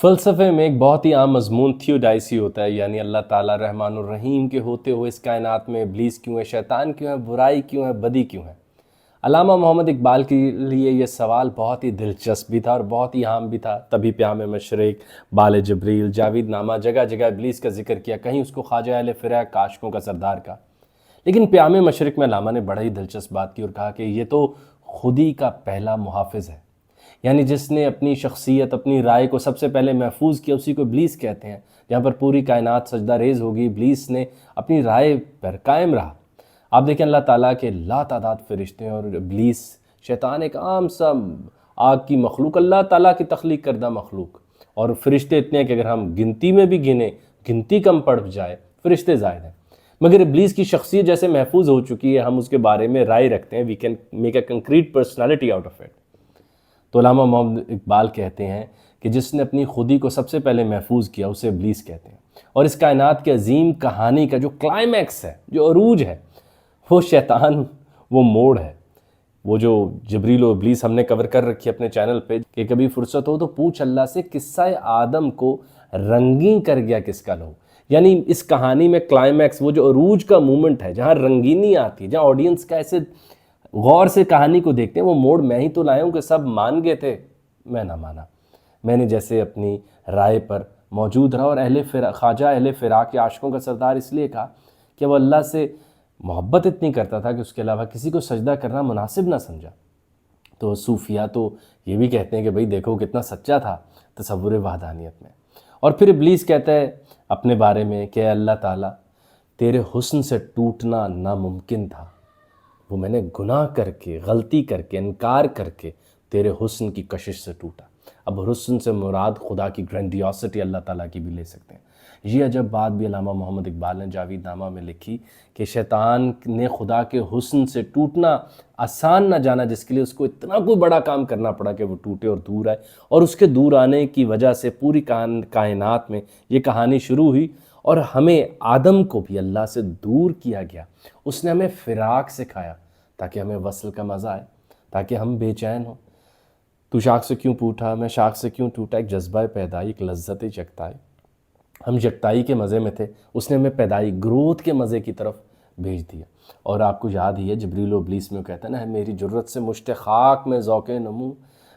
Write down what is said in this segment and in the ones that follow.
فلسفے میں ایک بہت ہی عام مضمون تھیوڈائسی ہوتا ہے، یعنی اللہ تعالیٰ رحمان الرحیم کے ہوتے ہوئے اس کائنات میں ابلیس کیوں ہے، شیطان کیوں ہے، برائی کیوں ہے، بدی کیوں ہے۔ علامہ محمد اقبال کے لیے یہ سوال بہت ہی دلچسپ بھی تھا اور بہت ہی عام بھی تھا، تبھی پیام مشرق، بال جبریل، جاوید نامہ، جگہ جگہ ابلیس کا ذکر کیا، کہیں اس کو خواجہ اہل فریق عاشقوں کا سردار کا۔ لیکن پیام مشرق میں علامہ نے بڑا ہی دلچسپ بات کی اور کہا کہ یہ تو خودی کا پہلا محافظ ہے، یعنی جس نے اپنی شخصیت، اپنی رائے کو سب سے پہلے محفوظ کیا، اسی کو ابلیس کہتے ہیں۔ جہاں پر پوری کائنات سجدہ ریز ہوگی، ابلیس نے اپنی رائے پر قائم رہا۔ آپ دیکھیں اللہ تعالیٰ کے لا تعداد فرشتے ہیں اور ابلیس شیطان ایک عام سا آگ کی مخلوق، اللہ تعالیٰ کی تخلیق کردہ مخلوق، اور فرشتے اتنے ہیں کہ اگر ہم گنتی میں بھی گنیں، گنتی کم پڑ جائے، فرشتے زائد ہیں۔ مگر ابلیس کی شخصیت جیسے محفوظ ہو چکی ہے، ہم اس کے بارے میں رائے رکھتے ہیں، we can make a concrete personality out of it. تو علامہ محمد اقبال کہتے ہیں کہ جس نے اپنی خودی کو سب سے پہلے محفوظ کیا، اسے ابلیس کہتے ہیں۔ اور اس کائنات کے عظیم کہانی کا جو کلائمیکس ہے، جو عروج ہے، وہ شیطان، وہ موڑ ہے، وہ جو جبریل و ابلیس ہم نے کور کر رکھی ہے اپنے چینل پہ، کہ کبھی فرصت ہو تو پوچھ اللہ سے قصہ آدم کو رنگین کر گیا کس کا لہو۔ یعنی اس کہانی میں کلائمیکس، وہ جو عروج کا مومنٹ ہے، جہاں رنگینی آتی ہے، جہاں آڈینس کا ایسے غور سے کہانی کو دیکھتے ہیں، وہ موڑ میں ہی تو لایا ہوں کہ سب مان گئے تھے، میں نہ مانا۔ میں نے جیسے اپنی رائے پر موجود رہا اور خواجہ اہل فراق کے عاشقوں کا سردار اس لیے کہا کہ وہ اللہ سے محبت اتنی کرتا تھا کہ اس کے علاوہ کسی کو سجدہ کرنا مناسب نہ سمجھا۔ تو صوفیہ تو یہ بھی کہتے ہیں کہ بھئی دیکھو کتنا سچا تھا تصور وحدانیت میں۔ اور پھر ابلیس کہتا ہے اپنے بارے میں کہ اے اللہ تعالیٰ، تیرے حسن سے ٹوٹنا ناممکن تھا، وہ میں نے گناہ کر کے، غلطی کر کے، انکار کر کے تیرے حسن کی کشش سے ٹوٹا۔ اب حسن سے مراد خدا کی گرینڈیوسٹی اللہ تعالیٰ کی بھی لے سکتے ہیں۔ یہ عجب بات بھی علامہ محمد اقبال نے جاوید نامہ میں لکھی کہ شیطان نے خدا کے حسن سے ٹوٹنا آسان نہ جانا، جس کے لیے اس کو اتنا کوئی بڑا کام کرنا پڑا کہ وہ ٹوٹے اور دور آئے، اور اس کے دور آنے کی وجہ سے پوری کائنات میں یہ کہانی شروع ہوئی، اور ہمیں آدم کو بھی اللہ سے دور کیا گیا۔ اس نے ہمیں فراق سکھایا تاکہ ہمیں وصل کا مزہ آئے، تاکہ ہم بے چین ہوں۔ تو شاخ سے کیوں پوٹا، میں شاخ سے کیوں ٹوٹا، ایک جذبہ پیدائی، ایک لذت یکتائی۔ ہم یکتائی کے مزے میں تھے، اس نے ہمیں پیدائی، گروتھ کے مزے کی طرف بھیج دیا۔ اور آپ کو یاد ہی ہے جبریل و ابلیس میں وہ کہتا ہے نا، میری جرت سے مشت خاک میں ذوق نمو،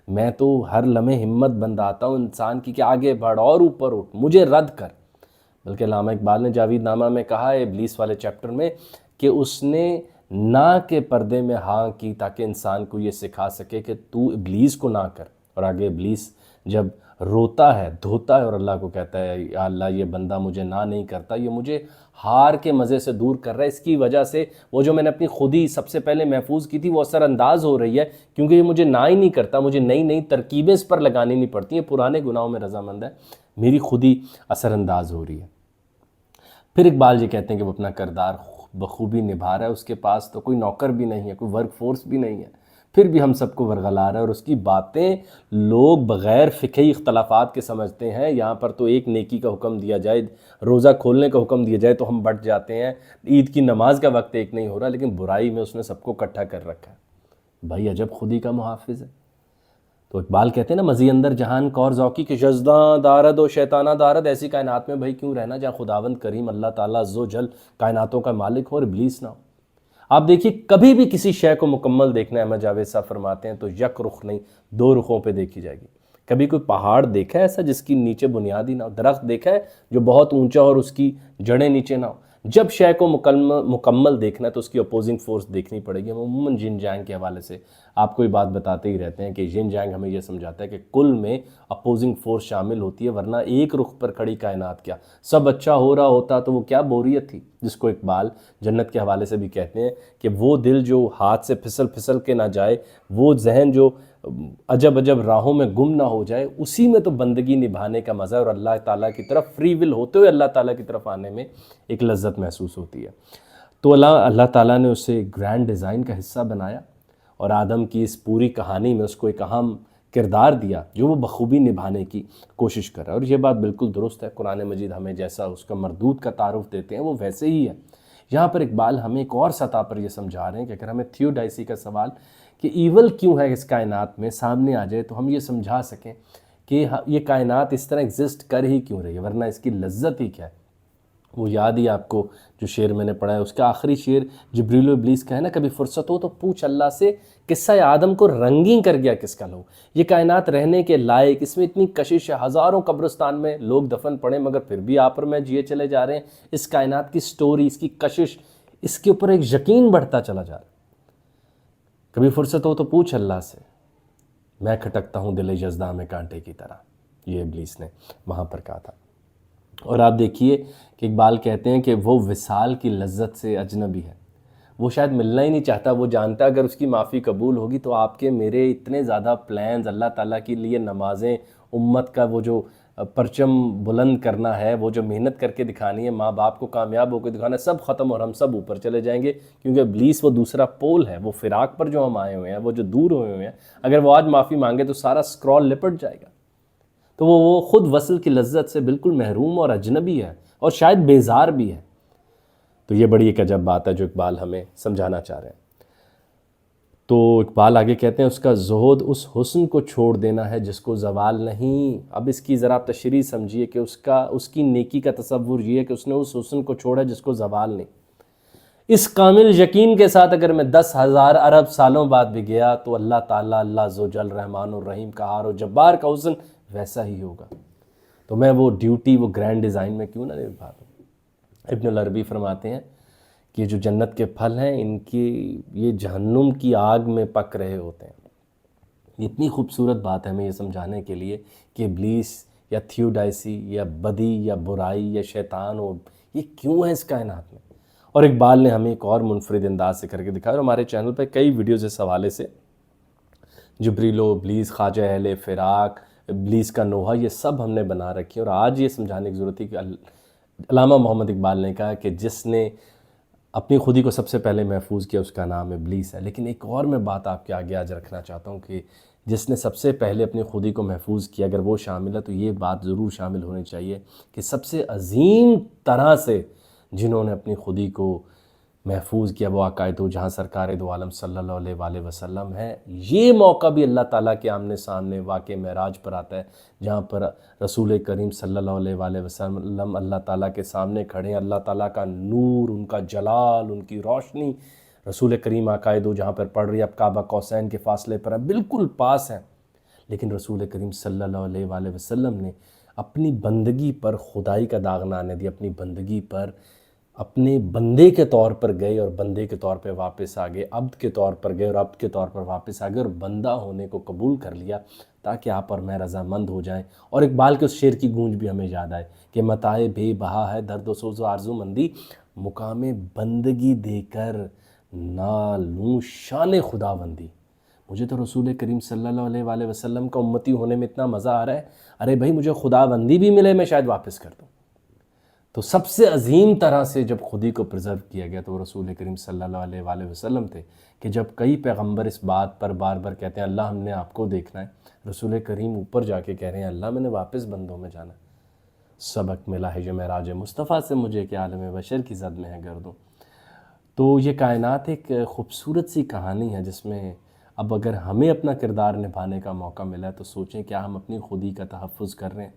میں تو ہر لمحے ہمت بندھاتا ہوں انسان کی کہ آگے بڑھ اور اوپر اٹھ، مجھے رد کر۔ بلکہ علامہ اقبال نے جاوید نامہ میں کہا ہے ابلیس والے چیپٹر میں کہ اس نے نہ کے پردے میں ہاں کی تاکہ انسان کو یہ سکھا سکے کہ تو ابلیس کو نہ کر۔ اور آگے ابلیس جب روتا ہے، دھوتا ہے اور اللہ کو کہتا ہے یا اللہ، یہ بندہ مجھے نہ نہیں کرتا، یہ مجھے ہار کے مزے سے دور کر رہا ہے، اس کی وجہ سے وہ جو میں نے اپنی خودی سب سے پہلے محفوظ کی تھی وہ اثر انداز ہو رہی ہے، کیونکہ یہ مجھے نہ ہی نہیں کرتا، مجھے نئی نئی ترکیبیں اس پر لگانی نہیں پڑتی ہیں، پرانے گناہوں میں رضامند ہے، میری خودی اثر انداز ہو رہی ہے۔ پھر اقبال جی کہتے ہیں کہ وہ اپنا کردار بخوبی نبھا رہا ہے، اس کے پاس تو کوئی نوکر بھی نہیں ہے، کوئی ورک فورس بھی نہیں ہے، پھر بھی ہم سب کو ورغلا رہا ہے، اور اس کی باتیں لوگ بغیر فقہی اختلافات کے سمجھتے ہیں۔ یہاں پر تو ایک نیکی کا حکم دیا جائے، روزہ کھولنے کا حکم دیا جائے تو ہم بٹ جاتے ہیں، عید کی نماز کا وقت ایک نہیں ہو رہا، لیکن برائی میں اس نے سب کو اکٹھا کر رکھا ہے۔ بھائی عجب خودی کا محافظ ہے۔ تو اقبال کہتے ہیں نا، مزی اندر جہان کور ذوقی کہ جزداں دارد و شیطانہ دارد، ایسی کائنات میں بھائی کیوں رہنا جہاں خداوند کریم اللہ تعالیٰ عز و جل کائناتوں کا مالک ہو اور ابلیس نہ ہو۔ آپ دیکھیے کبھی بھی کسی شے کو مکمل دیکھنا ہے، احمد جاوید صاحب فرماتے ہیں تو یک رخ نہیں، دو رخوں پہ دیکھی جائے گی۔ کبھی کوئی پہاڑ دیکھا ہے ایسا جس کی نیچے بنیاد ہی نہ ہو، درخت دیکھا ہے جو بہت اونچا اور اس کی جڑیں نیچے نہ ہو۔ جب شے کو مکمل دیکھنا ہے تو اس کی اپوزنگ فورس دیکھنی پڑے گی۔ ہم عموماً ین جانگ کے حوالے سے آپ کو یہ بات بتاتے ہی رہتے ہیں کہ ین جانگ ہمیں یہ سمجھاتا ہے کہ کل میں اپوزنگ فورس شامل ہوتی ہے، ورنہ ایک رخ پر کھڑی کائنات کیا، سب اچھا ہو رہا ہوتا تو وہ کیا بوریت تھی، جس کو اقبال جنت کے حوالے سے بھی کہتے ہیں کہ وہ دل جو ہاتھ سے پھسل کے نہ جائے، وہ ذہن جو عجب راہوں میں گم نہ ہو جائے، اسی میں تو بندگی نبھانے کا مزہ ہے، اور اللہ تعالیٰ کی طرف فری ول ہوتے ہوئے اللہ تعالیٰ کی طرف آنے میں ایک لذت محسوس ہوتی ہے۔ تو اللہ تعالیٰ نے اسے گرینڈ ڈیزائن کا حصہ بنایا، اور آدم کی اس پوری کہانی میں اس کو ایک اہم کردار دیا جو وہ بخوبی نبھانے کی کوشش کر رہا ہے۔ اور یہ بات بالکل درست ہے، قرآن مجید ہمیں جیسا اس کا مردود کا تعارف دیتے ہیں وہ ویسے ہی ہے۔ یہاں پر اقبال ہمیں ایک اور سطح پر یہ سمجھا رہے ہیں کہ اگر ہمیں تھیوڈائسی کا سوال کہ ایول کیوں ہے اس کائنات میں سامنے آ جائے تو ہم یہ سمجھا سکیں کہ یہ کائنات اس طرح ایگزسٹ کر ہی کیوں رہی ہے، ورنہ اس کی لذت ہی کیا ہے۔ وہ یاد ہی آپ کو جو شعر میں نے پڑھا ہے، اس کا آخری شعر جبریل و ابلیس کا ہے نا، کبھی فرصت ہو تو پوچھ اللہ سے قصہ آدم کو رنگین کر گیا کس کا لو۔ یہ کائنات رہنے کے لائق، اس میں اتنی کشش ہے، ہزاروں قبرستان میں لوگ دفن پڑے، مگر پھر بھی آپ اور میں جیے چلے جا رہے ہیں۔ اس کائنات کی سٹوری، اس کی کشش، اس کے اوپر ایک یقین بڑھتا چلا جا رہا ہے۔ کبھی فرصت ہو تو پوچھ اللہ سے، میں کھٹکتا ہوں دل یزداں میں کانٹے کی طرح، یہ ابلیس نے وہاں پر کہا تھا۔ اور آپ دیکھیے کہ اقبال کہتے ہیں کہ وہ وصال کی لذت سے اجنبی ہے، وہ شاید ملنا ہی نہیں چاہتا، وہ جانتا اگر اس کی معافی قبول ہوگی تو آپ کے میرے اتنے زیادہ پلانز، اللہ تعالیٰ کے لیے نمازیں، امت کا وہ جو پرچم بلند کرنا ہے، وہ جو محنت کر کے دکھانی ہے، ماں باپ کو کامیاب ہو کے دکھانا ہے، سب ختم اور ہم سب اوپر چلے جائیں گے، کیونکہ ابلیس وہ دوسرا پول ہے، وہ فراق پر جو ہم آئے ہوئے ہیں، وہ جو دور ہوئے ہوئے ہیں، اگر وہ آج معافی مانگے تو سارا سکرول لپٹ جائے گا۔ تو وہ خود وصل کی لذت سے بالکل محروم اور اجنبی ہے، اور شاید بیزار بھی ہے۔ تو یہ بڑی ایک عجب بات ہے جو اقبال ہمیں سمجھانا چاہ رہے ہیں۔ تو اقبال آگے کہتے ہیں، اس کا زہد اس حسن کو چھوڑ دینا ہے جس کو زوال نہیں۔ اب اس کی ذرا تشریح سمجھیے کہ اس کی نیکی کا تصور یہ ہے کہ اس نے اس حسن کو چھوڑا جس کو زوال نہیں۔ اس کامل یقین کے ساتھ اگر میں 10,000 ارب سالوں بعد بھی گیا تو اللہ تعالیٰ، اللہ عزوجل، رحمان الرحیم، قہار و جبار کا حسن ویسا ہی ہوگا، تو میں وہ ڈیوٹی، وہ گرینڈ ڈیزائن میں کیوں نہ نبھا دوں۔ ابن العربی فرماتے ہیں کہ یہ جو جنت کے پھل ہیں، ان کی یہ جہنم کی آگ میں پک رہے ہوتے ہیں۔ یہ اتنی خوبصورت بات ہے ہمیں یہ سمجھانے کے لیے کہ ابلیس یا تھیوڈائسی یا بدی یا برائی یا شیطان ہو، یہ کیوں ہے اس کائنات میں۔ اور اقبال نے ہمیں ایک اور منفرد انداز سے کر کے دکھایا، اور ہمارے چینل پہ کئی ویڈیوز اس حوالے سے، جبریل و ابلیس، خواجہ اہل فراق، ابلیس کا نوحہ، یہ سب ہم نے بنا رکھی ہے۔ اور آج یہ سمجھانے کی ضرورت ہے کہ علامہ محمد اقبال نے کہا کہ جس نے اپنی خودی کو سب سے پہلے محفوظ کیا اس کا نام ابلیس ہے۔ لیکن ایک اور میں بات آپ کے آگے آج رکھنا چاہتا ہوں کہ جس نے سب سے پہلے اپنی خودی کو محفوظ کیا، اگر وہ شامل ہے تو یہ بات ضرور شامل ہونی چاہیے کہ سب سے عظیم طرح سے جنہوں نے اپنی خودی کو محفوظ کیا وہ آقائے دو جہاں سرکار دو عالم صلی اللہ علیہ وآلہ وسلم ہے۔ یہ موقع بھی اللہ تعالیٰ کے آمنے سامنے واقع معراج پر آتا ہے، جہاں پر رسول کریم صلی اللہ علیہ وآلہ وسلم اللہ تعالیٰ کے سامنے کھڑے ہیں، اللہ تعالیٰ کا نور، ان کا جلال، ان کی روشنی رسول کریم آقائے دو جہاں پر پڑھ رہی ہے، اب کعبہ قوسین کے فاصلے پر ہے، بالکل پاس ہیں۔ لیکن رسول کریم صلی اللہ علیہ وآلہ وسلم نے اپنی بندگی پر خدائی کا داغ نہ آنے دیا، اپنی بندگی پر اپنے بندے کے طور پر گئے اور بندے کے طور پہ واپس آ گئے، عبد کے طور پر گئے اور عبد کے طور پر واپس آ گئے، اور بندہ ہونے کو قبول کر لیا تاکہ آپ اور میں رضامند ہو جائیں۔ اور اقبال کے اس شعر کی گونج بھی ہمیں یاد آئے کہ متاع بے بہا ہے درد و سوز و آرزو مندی، مقام بندگی دے کر نہ لوں شان خداوندی۔ مجھے تو رسول کریم صلی اللہ علیہ وآلہ وسلم کا امتی ہونے میں اتنا مزہ آ رہا ہے، ارے بھائی مجھے خداوندی بھی ملے، میں شاید واپس کر دوں۔ تو سب سے عظیم طرح سے جب خودی کو پرزرو کیا گیا تو وہ رسول کریم صلی اللہ علیہ وآلہ وسلم تھے، کہ جب کئی پیغمبر اس بات پر بار بار کہتے ہیں اللہ ہم نے آپ کو دیکھنا ہے، رسول کریم اوپر جا کے کہہ رہے ہیں اللہ میں نے واپس بندوں میں جانا ہے، سبق ملا ہے جو معراج مصطفیٰ سے مجھے کہ عالم بشر کی زد میں ہے گردوں۔ تو یہ کائنات ایک خوبصورت سی کہانی ہے جس میں اب اگر ہمیں اپنا کردار نبھانے کا موقع ملا ہے تو سوچیں کیا ہم اپنی خودی کا تحفظ کر رہے ہیں،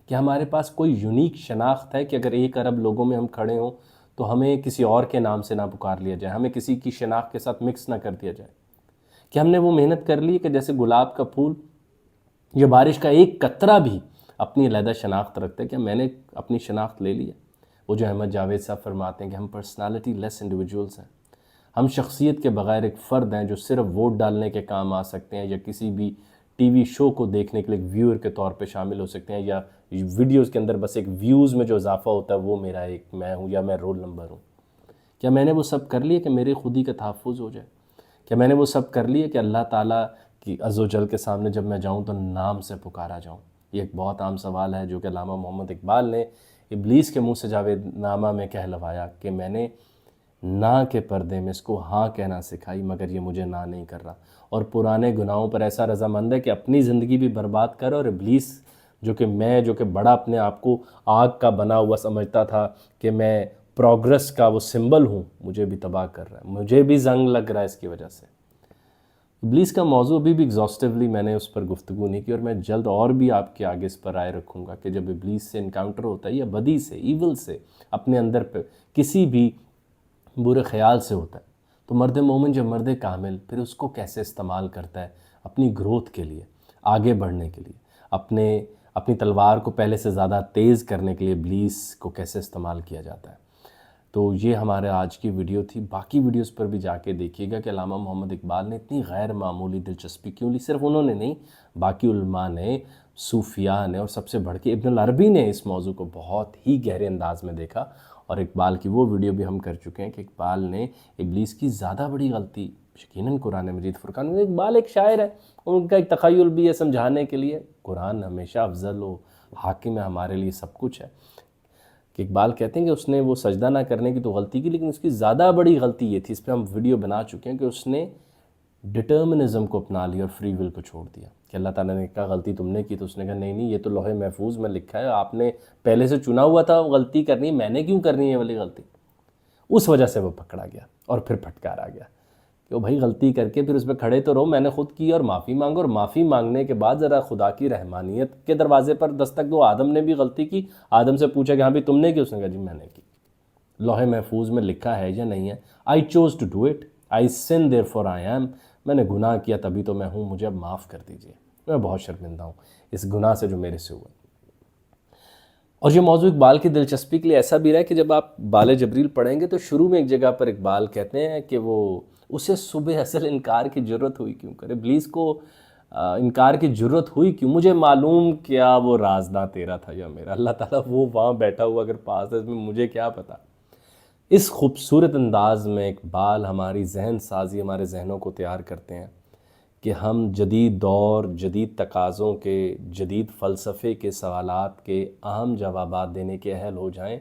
کہ ہمارے پاس کوئی یونیک شناخت ہے کہ اگر 1 ارب لوگوں میں ہم کھڑے ہوں تو ہمیں کسی اور کے نام سے نہ پکار لیا جائے، ہمیں کسی کی شناخت کے ساتھ مکس نہ کر دیا جائے، کہ ہم نے وہ محنت کر لی کہ جیسے گلاب کا پھول یا بارش کا ایک قطرہ بھی اپنی علیحدہ شناخت رکھتا ہے، کہ میں نے اپنی شناخت لے لی ہے۔ وہ جو احمد جاوید صاحب فرماتے ہیں کہ ہم پرسنالٹی لیس انڈیویجولز ہیں، ہم شخصیت کے بغیر ایک فرد ہیں جو صرف ووٹ ڈالنے کے کام آ سکتے ہیں، یا کسی بھی ٹی وی شو کو دیکھنے کے لیے ایک ویور کے طور پہ شامل ہو سکتے ہیں، یا ویڈیوز کے اندر بس ایک ویوز میں جو اضافہ ہوتا ہے وہ میرا ایک میں ہوں یا میں رول نمبر ہوں۔ کیا میں نے وہ سب کر لیے کہ میری خودی کا تحفظ ہو جائے؟ کیا میں نے وہ سب کر لیے کہ اللہ تعالیٰ کی عز و جل کے سامنے جب میں جاؤں تو نام سے پکارا جاؤں؟ یہ ایک بہت عام سوال ہے جو کہ علامہ محمد اقبال نے ابلیس کے منہ سے جاوید نامہ میں کہلوایا کہ میں نے نہ کے پردے میں اس کو ہاں کہنا سکھائی مگر یہ مجھے نہ نہیں کر رہا، اور پرانے گناہوں پر ایسا رضامند ہے کہ اپنی زندگی بھی برباد کر، اور ابلیس جو کہ بڑا اپنے آپ کو آگ کا بنا ہوا سمجھتا تھا کہ میں پروگرس کا وہ سمبل ہوں، مجھے بھی تباہ کر رہا ہے، مجھے بھی زنگ لگ رہا ہے اس کی وجہ سے۔ ابلیس کا موضوع ابھی بھی ایگزاسٹیولی میں نے اس پر گفتگو نہیں کی، اور میں جلد اور بھی آپ کے آگے اس پر رائے رکھوں گا کہ جب ابلیس سے انکاؤنٹر ہوتا ہے یا بدی سے، ایول سے، اپنے اندر پہ کسی بھی برے خیال سے ہوتا ہے، تو مرد مومن جب مرد کامل پھر اس کو کیسے استعمال کرتا ہے اپنی گروتھ کے لیے، آگے بڑھنے کے لیے، اپنی تلوار کو پہلے سے زیادہ تیز کرنے کے لیے ابلیس کو کیسے استعمال کیا جاتا ہے۔ تو یہ ہمارے آج کی ویڈیو تھی۔ باقی ویڈیوز پر بھی جا کے دیکھیے گا کہ علامہ محمد اقبال نے اتنی غیر معمولی دلچسپی کیوں لی۔ صرف انہوں نے نہیں، باقی علماء نے، صوفیاء نے، اور سب سے بڑھ کے ابن العربی نے اس موضوع کو بہت ہی گہرے انداز میں دیکھا، اور اقبال کی وہ ویڈیو بھی ہم کر چکے ہیں کہ اقبال نے ابلیس کی زیادہ بڑی غلطی یقیناً قرآن مجید فرقان میں، اقبال ایک شاعر ہے، ان کا ایک تخیل بھی ہے سمجھانے کے لیے، قرآن ہمیشہ افضل و حاکم ہے، ہمارے لیے سب کچھ ہے، کہ اقبال کہتے ہیں کہ اس نے وہ سجدہ نہ کرنے کی تو غلطی کی، لیکن اس کی زیادہ بڑی غلطی یہ تھی، اس پہ ہم ویڈیو بنا چکے ہیں، کہ اس نے ڈٹرمنزم کو اپنا لیا اور فری ول کو چھوڑ دیا، کہ اللہ تعالیٰ نے کہا غلطی تم نے کی، تو اس نے کہا نہیں یہ تو لوح محفوظ میں لکھا ہے، آپ نے پہلے سے چنا ہوا تھا غلطی کرنی، میں نے کیوں کرنی ہے والی غلطی۔ اس وجہ سے وہ پکڑا گیا اور پھر پھٹکارا گیا کہ وہ بھائی غلطی کر کے پھر اس پہ کھڑے تو رہو، میں نے خود کی اور معافی مانگو، اور معافی مانگنے کے بعد ذرا خدا کی رحمانیت کے دروازے پر دستک دو۔ آدم نے بھی غلطی کی، آدم سے پوچھا کہ ہاں بھی تم نے کی، اس نے کہا جی میں نے کی، لوح محفوظ میں لکھا ہے یا نہیں ہے، I chose to do it, I sin therefore I am، میں نے گناہ کیا تبھی تو میں ہوں، مجھے اب معاف کر دیجئے، میں بہت شرمندہ ہوں اس گناہ سے جو میرے سے ہوا۔ اور یہ موضوع اقبال کی دلچسپی کے لیے ایسا بھی رہا کہ جب آپ بال جبریل پڑھیں گے تو شروع میں ایک جگہ پر اقبال کہتے ہیں کہ وہ اسے صبح اصل انکار کی جرت ہوئی کیوں کرے، ابلیس کو انکار کی جرت ہوئی کیوں، مجھے معلوم کیا وہ رازداں تیرا تھا یا میرا، اللہ تعالیٰ وہ وہاں بیٹھا ہوا اگر پاس ہے، اس میں مجھے کیا پتا۔ اس خوبصورت انداز میں اقبال ہماری ذہن سازی، ہمارے ذہنوں کو تیار کرتے ہیں کہ ہم جدید دور، جدید تقاضوں کے، جدید فلسفے کے سوالات کے اہم جوابات دینے کے اہل ہو جائیں،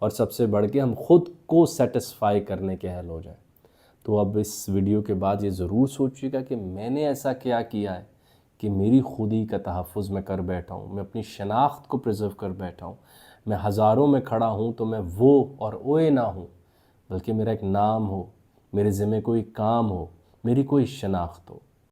اور سب سے بڑھ کے ہم خود کو سیٹسفائی کرنے کے اہل ہو جائیں۔ تو اب اس ویڈیو کے بعد یہ ضرور سوچیے گا کہ میں نے ایسا کیا کیا ہے کہ میری خودی کا تحفظ میں کر بیٹھا ہوں، میں اپنی شناخت کو پریزرو کر بیٹھا ہوں، میں ہزاروں میں کھڑا ہوں تو میں وہ اور اوئے نہ ہوں، بلکہ میرا ایک نام ہو، میرے ذمہ کوئی کام ہو، میری کوئی شناخت ہو۔